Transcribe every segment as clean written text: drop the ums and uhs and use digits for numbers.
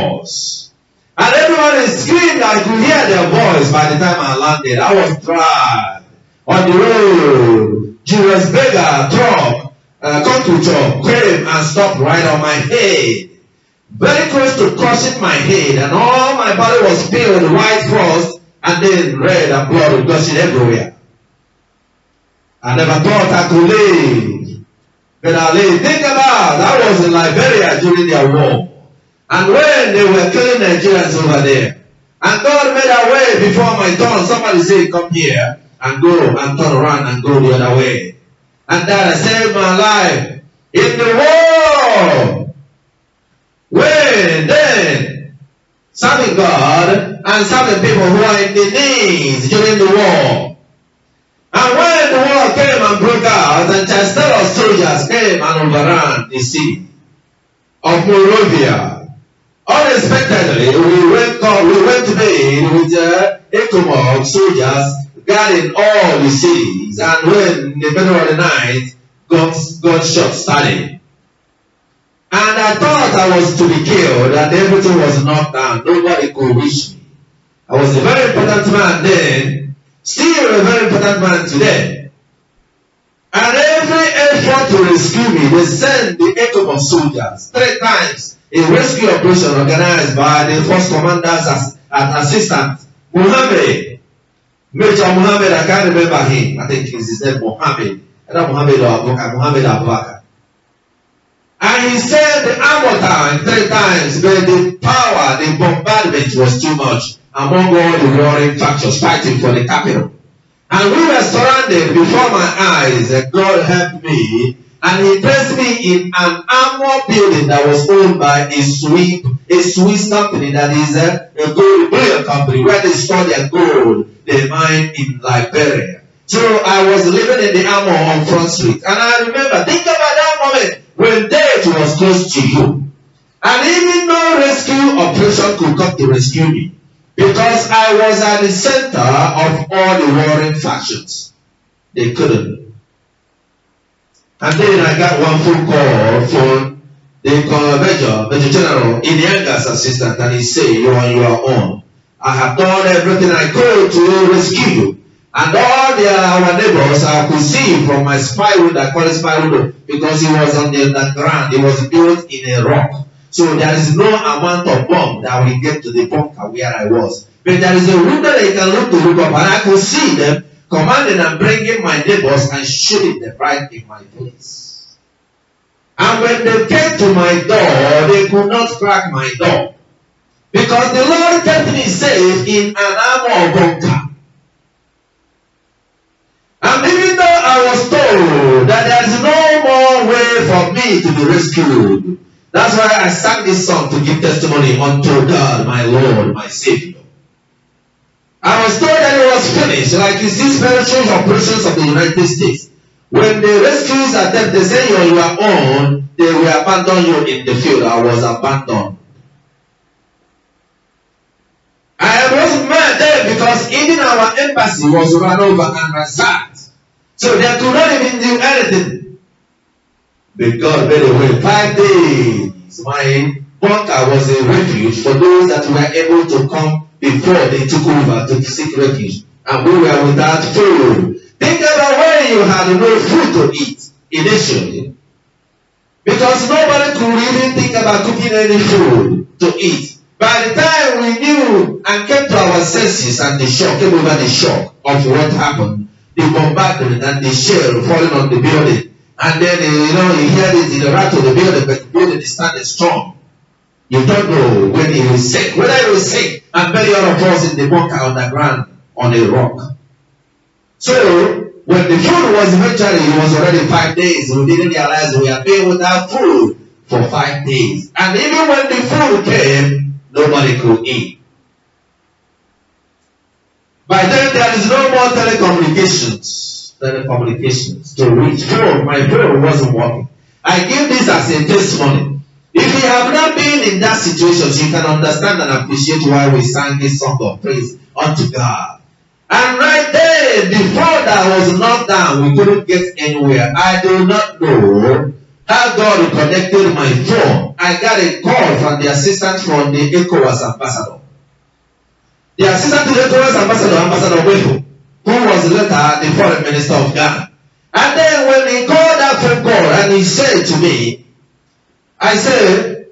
force. And everyone screamed. I could hear their voice by the time I landed. I was dragged on the road. Julius Berger truck, country truck, came and stopped right on my head. Very close to crushing my head, and all my body was filled with white frost, and then red and blood was gushing everywhere. I never thought I could live. But I lived. Think about, I was in Liberia during their war. And when they were killing Nigerians over there, and God made a way before my turn, somebody said, come here and go and turn around and go the other way. And that saved my life. In the war, when then serving God and serving people who are in the needs during the war. And when the war came and broke out, and Chancellor soldiers came and overran the city of Monrovia. Unexpectedly, we went to bed with amored soldiers guarding all the cities. And when in the middle of the night, gunshots started. And I thought I was to be killed, and everything was knocked down. Nobody could reach me. I was a very important man then, still a very important man today. And every effort to rescue me, they sent the amored soldiers 3 times. A rescue operation organized by the first commanders as assistant Muhammad. Major Muhammad, I can't remember him. I think his name Muhammad. Either Muhammad or Muhammad Abubakar. And he sent the armor tank 3 times, but the power, the bombardment was too much among all the warring factions fighting for the capital. And we were surrounded before my eyes. God helped me. And he placed me in an armor building that was owned by a Swiss company that is a gold bullion company where they store their gold, they mine in Liberia. So I was living in the armor on Front Street. And I remember, think about that moment when death was close to you. And even no rescue operation could come to rescue me. Because I was at the center of all the warring factions. They couldn't. And then I got one phone call from the Major General Inianga's assistant, and he said, you are on your own. I have done everything I could to rescue you. And all our neighbors, I could see from my spy window, I call it spy window, because it was on the ground. It was built in a rock. So there is no amount of bomb that will get to the bunker where I was. But there is a window that you can look up, and I could see them commanding and bringing my neighbors and shooting them right in my face. And when they came to my door, they could not crack my door. Because the Lord kept me safe in an armor bunker. And even though I was told that there is no more way for me to be rescued, that's why I sang this song to give testimony unto God, my Lord, my Savior. I was told that it was finished, like you see spiritual operations of the United States. When the rescues attempt, they say you're on your own, they will abandon you in the field. I was abandoned. I was mad there because even our embassy was run over and ransacked. So they could not even do anything. But God made a way. 5 days, my bunker was a refuge for those that were able to come before they took over to seek refuge. And we were without food. Think about when you had no food to eat initially. Because nobody could even think about cooking any food to eat. By the time we knew and came to our senses and the shock, came over the shock of what happened, the bombardment and the shell falling on the building. And then, you hear it in the rattle of the building, but the building is standing strong. You don't know when he will sink. Whether he will sink and bury all of us in the bunker on the ground on a rock. So, when the food was eventually, it was already 5 days. We didn't realize we had been without food for 5 days. And even when the food came, nobody could eat. By then, there is no more telecommunications to reach. My phone wasn't working. I give this as a testimony. If you have not been in that situation, you can understand and appreciate why we sang this song of praise unto God. And right there, before that was knocked down, we couldn't get anywhere. I do not know how God connected my phone I got a call from the assistant from the ECOWAS ambassador. The assistant to the ECOWAS ambassador, Ambassador Wefo, who was later the foreign minister of Ghana. And then when he called that phone call and he said to me, I said,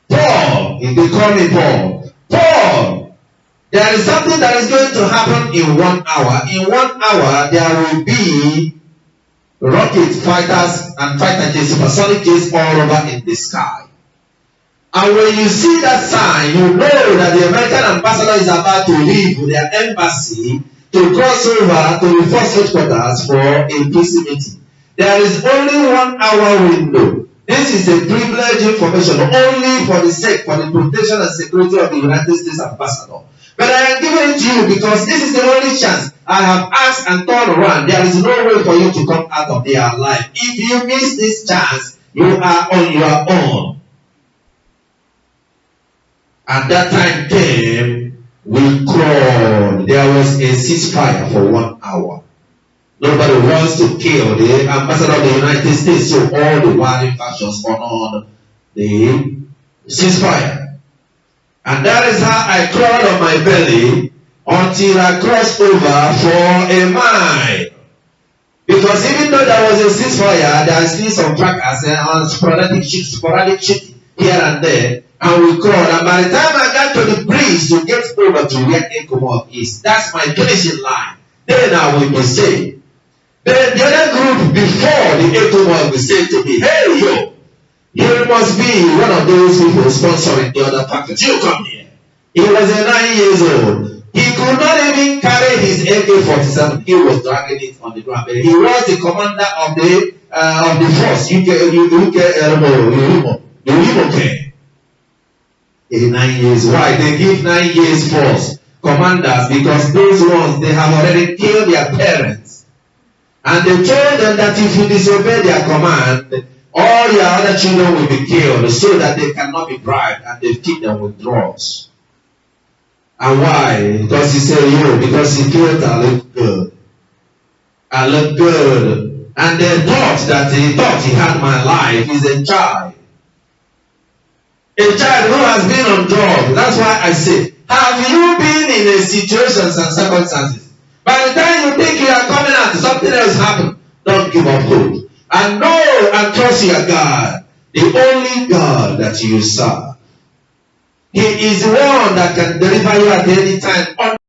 Paul, they call me Paul. Paul, there is something that is going to happen in 1 hour. In 1 hour, there will be rocket fighters and fighter jets, supersonic jets all over in the sky. And when you see that sign, you know that the American ambassador is about to leave their embassy to cross over to the first headquarters for a peace meeting. There is only 1 hour window. This is a privileged information only for the sake, for the protection and security of the United States ambassador. But I am giving it to you because this is the only chance. I have asked and turned around. There is no way for you to come out of there alive. If you miss this chance, you are on your own. And that time came, we crawled. There was a ceasefire for 1 hour. Nobody wants to kill the ambassador of the United States, so all the warring factions honored the ceasefire. And that is how I crawled on my belly until I crossed over for a mile. Because even though there was a ceasefire, there are still some fracas and sporadic shit here and there. And we crawled. And by the time I got to the bridge to get over to where Ekomog is, that's my finishing line. Then I will be saved. Then the other group before the Ekomog will say to me, hey, yo, you must be one of those people sponsoring the other factions. You come here. He was 9 years old. He could not even carry his AK-47. He was dragging it on the ground. But he was the commander of the force. UK. 9 years. Why? They give 9 years force commanders because those ones, they have already killed their parents. And they told them that if you disobey their command, all your other children will be killed so that they cannot be bribed, and they feed them with drugs. And why? Because he said, because he killed I look good. I look good. And they thought he had my life. He's a child. A child who has been on drugs. That's why I say, have you been in a situations and circumstances? By the time you think you are coming out, something else happened. Don't give up hope. And know and trust your God. The only God that you serve. He is the one that can deliver you at any time.